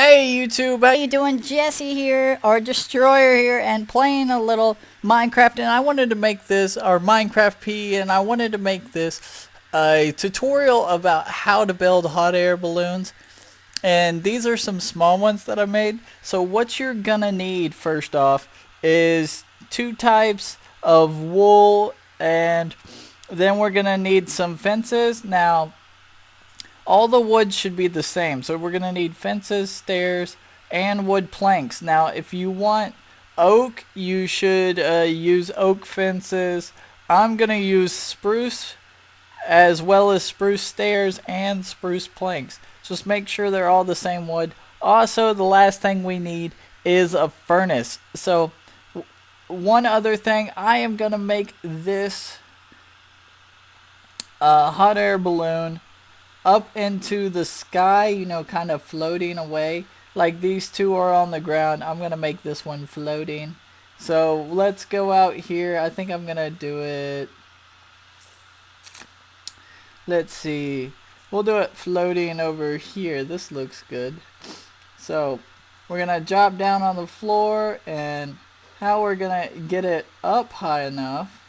Hey YouTube, How you doing? Jesse here, or Destroyer here, and playing a little Minecraft. And I wanted to make this, or Minecraft P, and I wanted to make this a tutorial about how to build hot air balloons. And these are some small ones that I made. So what you're gonna need first off is two types of wool, and then we're gonna need some fences. Now all the wood should be the same. So we're going to need fences, stairs, and wood planks. Now, if you want oak, you should use oak fences. I'm going to use spruce as well as spruce stairs and spruce planks. Just make sure they're all the same wood. Also, the last thing we need is a furnace. So, one other thing, I am going to make this hot air balloon up into the sky, you know, kind of floating away. Like these two are on the ground. I'm going to make this one floating. So let's go out here. I think I'm going to do it. Let's see. We'll do it floating over here. This looks good. So we're going to drop down on the floor, and how we're going to get it up high enough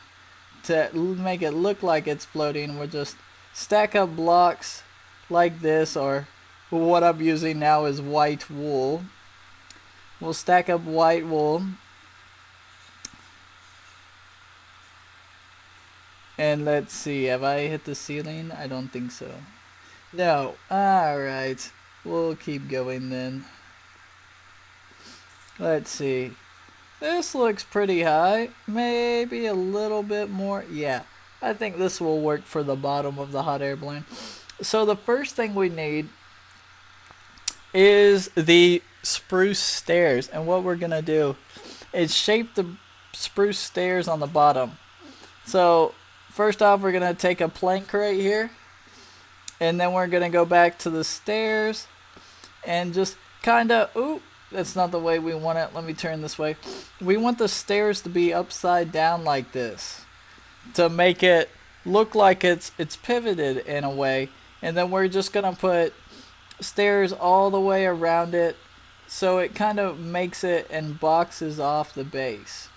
to make it look like it's floating, we'll just stack up blocks like this, or what I'm using now is white wool. We'll stack up white wool, and let's see, have I hit the ceiling? I don't think so. No. Alright, we'll keep going then. Let's see, this looks pretty high. Maybe a little bit more. Yeah, I think this will work for the bottom of the hot air balloon. So the first thing we need is the spruce stairs. And what we're going to do is shape the spruce stairs on the bottom. So first off, we're going to take a plank right here. And then we're going to go back to the stairs and just kind of, ooh, that's not the way we want it. Let me turn this way. We want the stairs to be upside down like this to make it look like it's pivoted in a way. And then we're just going to put stairs all the way around it so it kind of makes it and boxes off the base.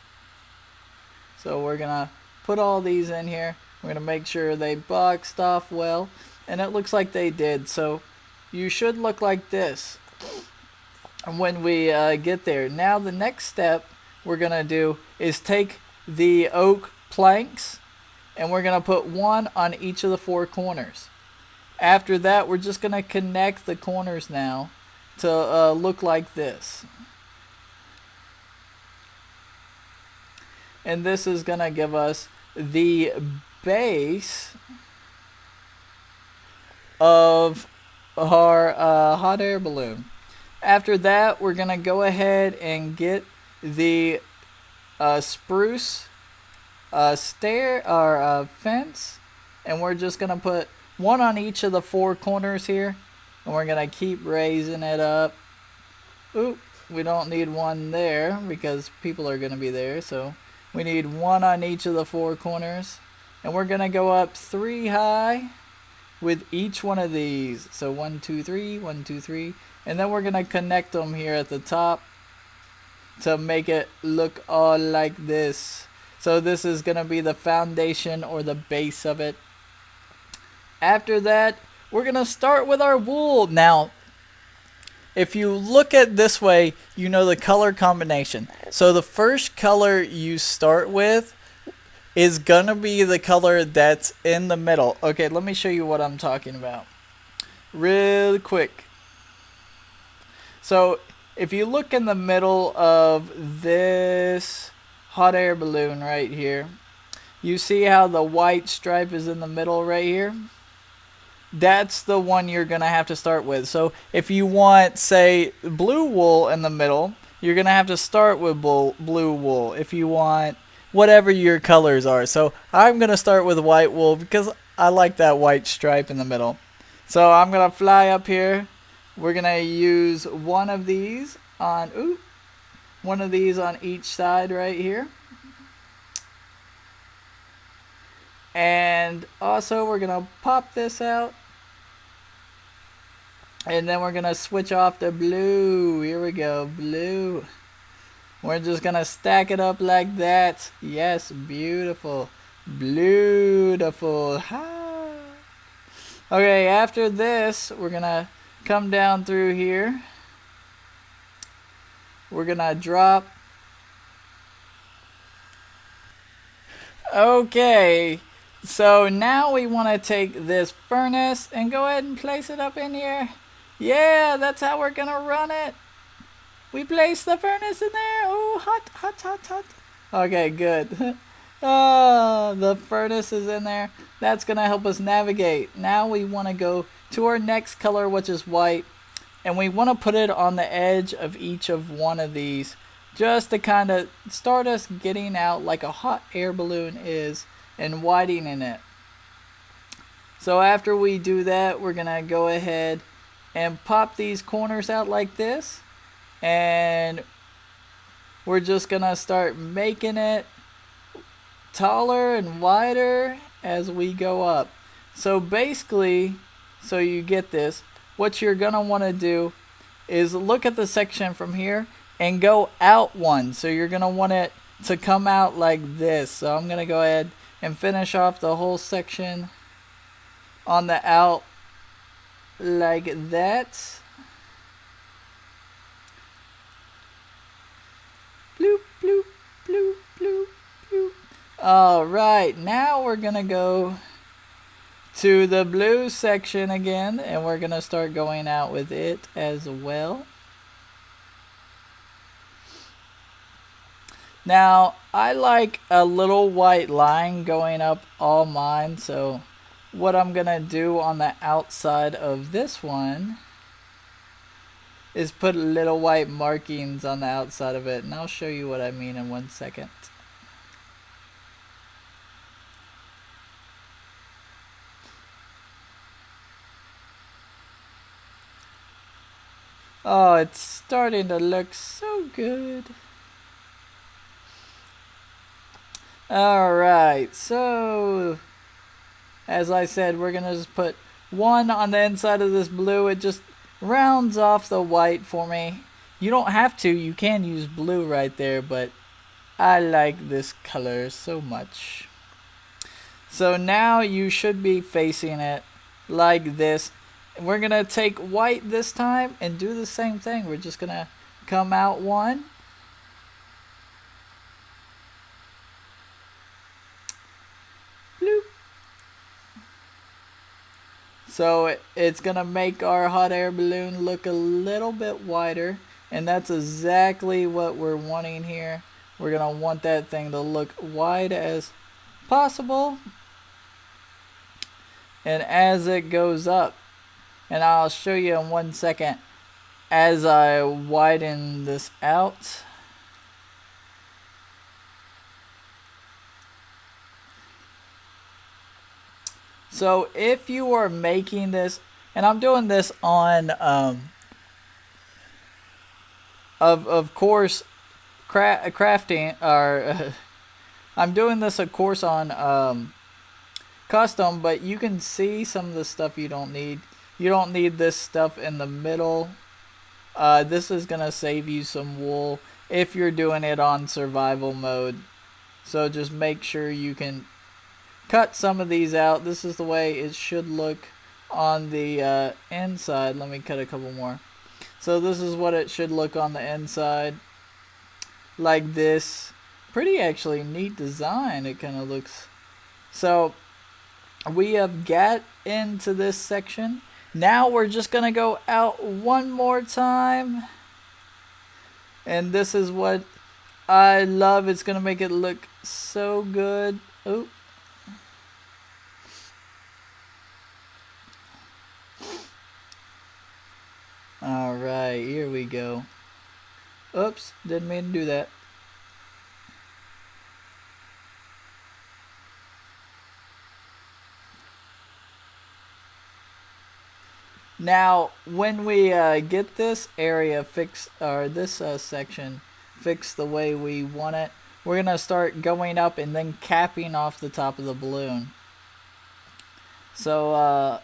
So we're going to put all these in here. We're going to make sure they boxed off well. And it looks like they did. So you should look like this when we get there. Now the next step we're going to do is take the oak planks, and we're going to put one on each of the four corners. After that, we're just going to connect the corners now to look like this. And this is going to give us the base of our hot air balloon. After that, we're going to go ahead and get the spruce stair or fence, and we're just going to put one on each of the four corners here, and we're going to keep raising it up. Oop, we don't need one there because people are going to be there, so we need one on each of the four corners, and we're going to go up 3 high with each one of these. So 1 2 3, 1 2 3, and then we're going to connect them here at the top to make it look all like this. So this is going to be the foundation or the base of it. After that, we're going to start with our wool. Now, if you look at this way, you know the color combination. So the first color you start with is going to be the color that's in the middle. Okay, let me show you what I'm talking about real quick. So if you look in the middle of this hot air balloon right here, you see how the white stripe is in the middle right here? That's the one you're going to have to start with. So if you want, say, blue wool in the middle, you're going to have to start with blue wool if you want whatever your colors are. So I'm going to start with white wool because I like that white stripe in the middle. So I'm going to fly up here. We're going to use one of these on each side right here. And also we're going to pop this out. And then we're gonna switch off the blue. Here we go, blue. We're just gonna stack it up like that. Yes, beautiful. Beautiful. Ha. Okay, after this, we're gonna come down through here. We're gonna drop. Okay, so now we want to take this furnace and go ahead and place it up in here. Yeah, that's how we're gonna run it. We place the furnace in there. Oh, hot, hot, hot, hot. Okay, good. Oh, the furnace is in there. That's gonna help us navigate. Now we want to go to our next color, which is white, and we want to put it on the edge of each of one of these, just to kind of start us getting out like a hot air balloon is and widening it. So after we do that, we're gonna go ahead and pop these corners out like this, and we're just gonna start making it taller and wider as we go up. So basically, so you get this, what you're gonna want to do is look at the section from here and go out one. So you're gonna want it to come out like this. So I'm gonna go ahead and finish off the whole section on the out like that. Bloop, bloop, bloop, bloop, bloop. Alright, now we're gonna go to the blue section again, and we're gonna start going out with it as well. Now, I like a little white line going up all mine, so what I'm gonna do on the outside of this one is put little white markings on the outside of it, and I'll show you what I mean in 1 second. Oh, it's starting to look so good. Alright, so as I said, we're gonna just put one on the inside of this blue. It just rounds off the white for me. You don't have to, you can use blue right there, but I like this color so much. So now you should be facing it like this. We're gonna take white this time and do the same thing. We're just gonna come out one. Bloop. So it's gonna make our hot air balloon look a little bit wider, and that's exactly what we're wanting here. We're gonna want that thing to look wide as possible, and as it goes up, and I'll show you in 1 second as I widen this out. So if you are making this, and I'm doing this on of course crafting, or I'm doing this of course on custom, but you can see some of the stuff you don't need. You don't need this stuff in the middle. This is gonna save you some wool if you're doing it on survival mode. So just make sure you can cut some of these out. This is the way it should look on the inside. Let me cut a couple more. So this is what it should look on the inside, like this. Pretty actually neat design it kind of looks. So we have got into this section. Now we're just gonna go out one more time, and this is what I love. It's gonna make it look so good. Oh, alright, here we go. Oops, didn't mean to do that. Now, when we get this area fixed, or this section fixed the way we want it, we're going to start going up and then capping off the top of the balloon. So,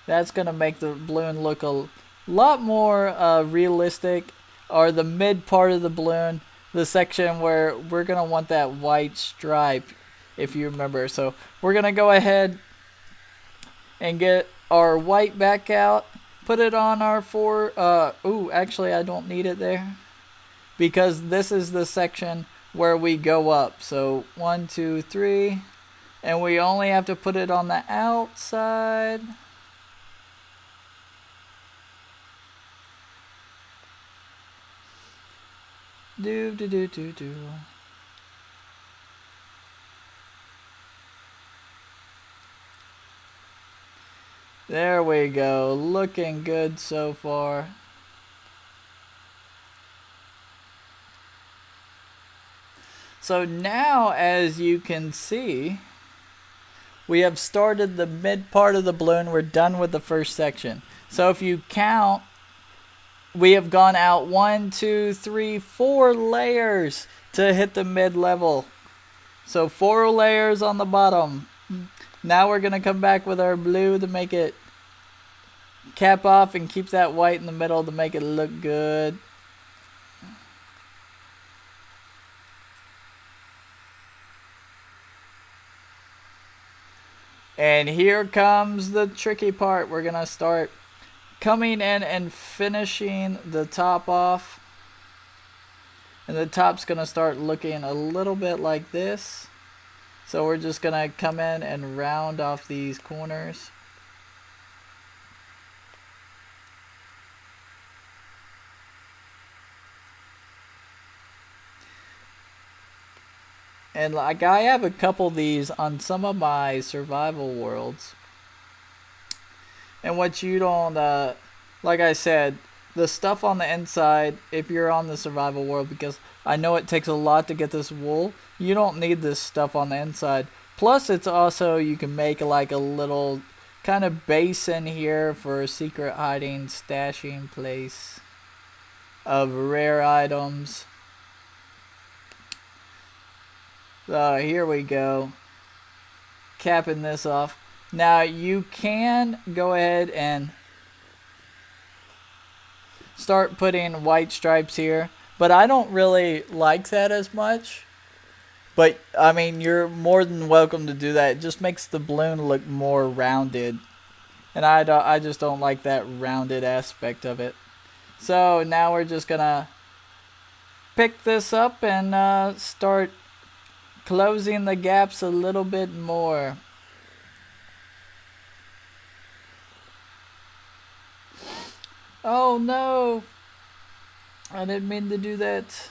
that's going to make the balloon look a lot more realistic, or the mid part of the balloon, the section where we're going to want that white stripe, if you remember. So we're going to go ahead and get our white back out, put it on our ooh, actually I don't need it there, because this is the section where we go up. So 1, 2, 3, and we only have to put it on the outside. Do. There we go. Looking good so far. So now, as you can see, we have started the mid part of the balloon. We're done with the first section. So if you count, we have gone out 1, 2, 3, 4 layers to hit the mid level. So 4 layers on the bottom. Now we're going to come back with our blue to make it cap off and keep that white in the middle to make it look good. And here comes the tricky part. We're going to start coming in and finishing the top off. And the top's going to start looking a little bit like this. So we're just going to come in and round off these corners. And like, I have a couple of these on some of my survival worlds. And what you don't, like I said, the stuff on the inside, if you're on the survival world, because I know it takes a lot to get this wool, you don't need this stuff on the inside. Plus, it's also, you can make like a little kind of basin here for a secret hiding, stashing place of rare items. So here we go, capping this off. Now you can go ahead and start putting white stripes here, but I don't really like that as much. But I mean, you're more than welcome to do that. It just makes the balloon look more rounded, and I just don't like that rounded aspect of it. So now we're just gonna pick this up and start closing the gaps a little bit more. Oh no, I didn't mean to do that.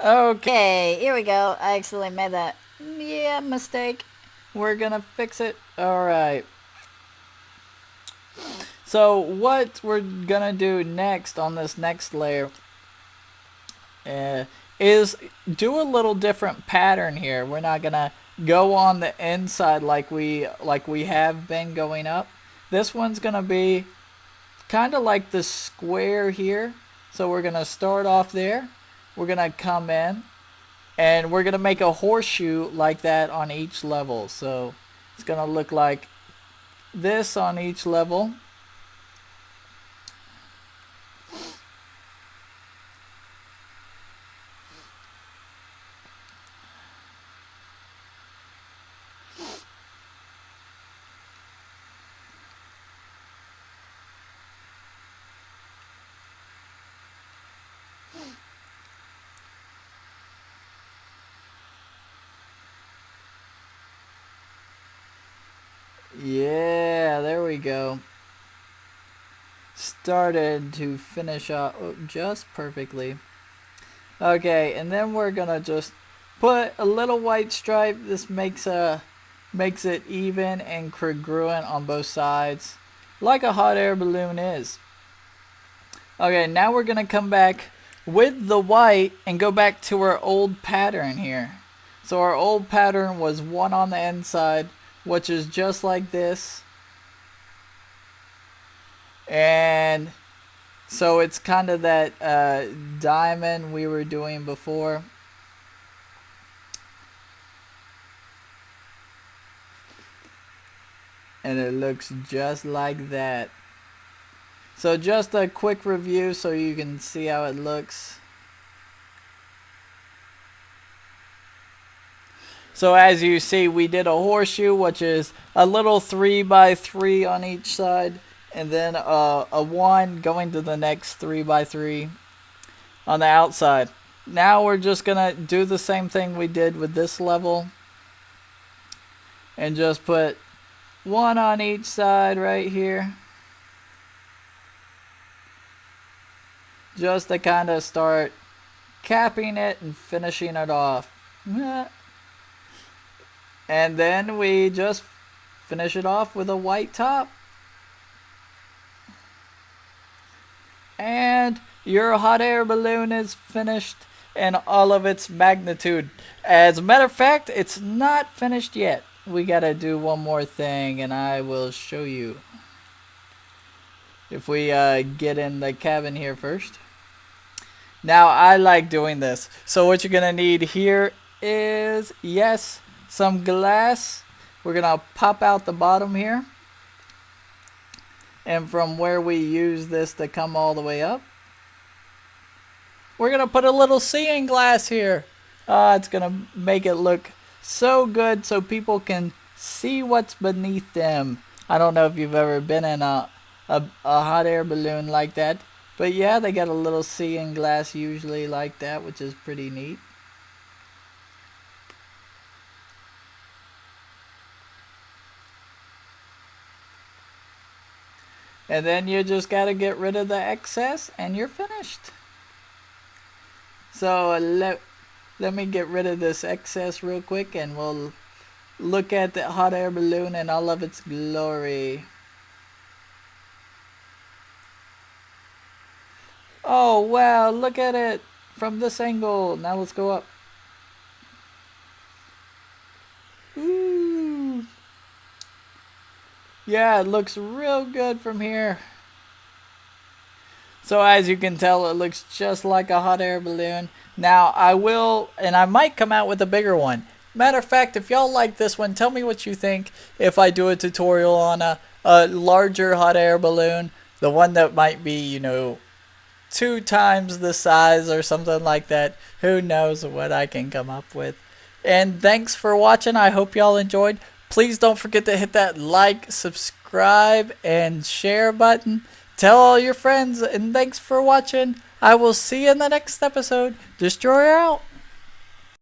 Okay, here we go. I accidentally made that. Yeah, mistake. We're gonna fix it. Alright. So what we're gonna do next on this next layer is do a little different pattern here. We're not gonna go on the inside like we have been going up. This one's gonna be kind of like the square here. So we're gonna start off there. We're gonna come in and we're gonna make a horseshoe like that on each level. So it's gonna look like this on each level. Yeah, there we go. Started to finish up just perfectly. Okay, and then we're gonna just put a little white stripe. This makes it even and congruent on both sides, like a hot air balloon is. Okay, now we're gonna come back with the white and go back to our old pattern here. So our old pattern was one on the inside, which is just like this. And so it's kind of that diamond we were doing before. And it looks just like that. So just a quick review so you can see how it looks. So as you see, we did a horseshoe, which is a little 3x3 on each side, and then a 1 going to the next 3x3 on the outside. Now we're just gonna do the same thing we did with this level, and just put 1 on each side right here, just to kind of start capping it and finishing it off. And then we just finish it off with a white top. And your hot air balloon is finished in all of its magnitude. As a matter of fact, it's not finished yet. We gotta do one more thing, and I will show you. If we get in the cabin here first. Now, I like doing this. So what you're gonna need here is, yes, some glass. We're gonna pop out the bottom here, and from where we use this to come all the way up, we're gonna put a little seeing glass here. It's gonna make it look so good so people can see what's beneath them. I don't know if you've ever been in a hot air balloon like that, but yeah, they got a little seeing glass usually like that, which is pretty neat. And then you just got to get rid of the excess and you're finished. So let me get rid of this excess real quick and we'll look at the hot air balloon in all of its glory. Oh wow, look at it from this angle. Now let's go up. Ooh. Yeah, it looks real good from here. So as you can tell, it looks just like a hot air balloon. Now I will, and I might come out with a bigger one. Matter of fact, if y'all like this one, tell me what you think if I do a tutorial on a larger hot air balloon. The one that might be, you know, 2 times the size or something like that. Who knows what I can come up with. And thanks for watching. I hope y'all enjoyed. Please don't forget to hit that like, subscribe, and share button. Tell all your friends, and thanks for watching. I will see you in the next episode. Destroyer out.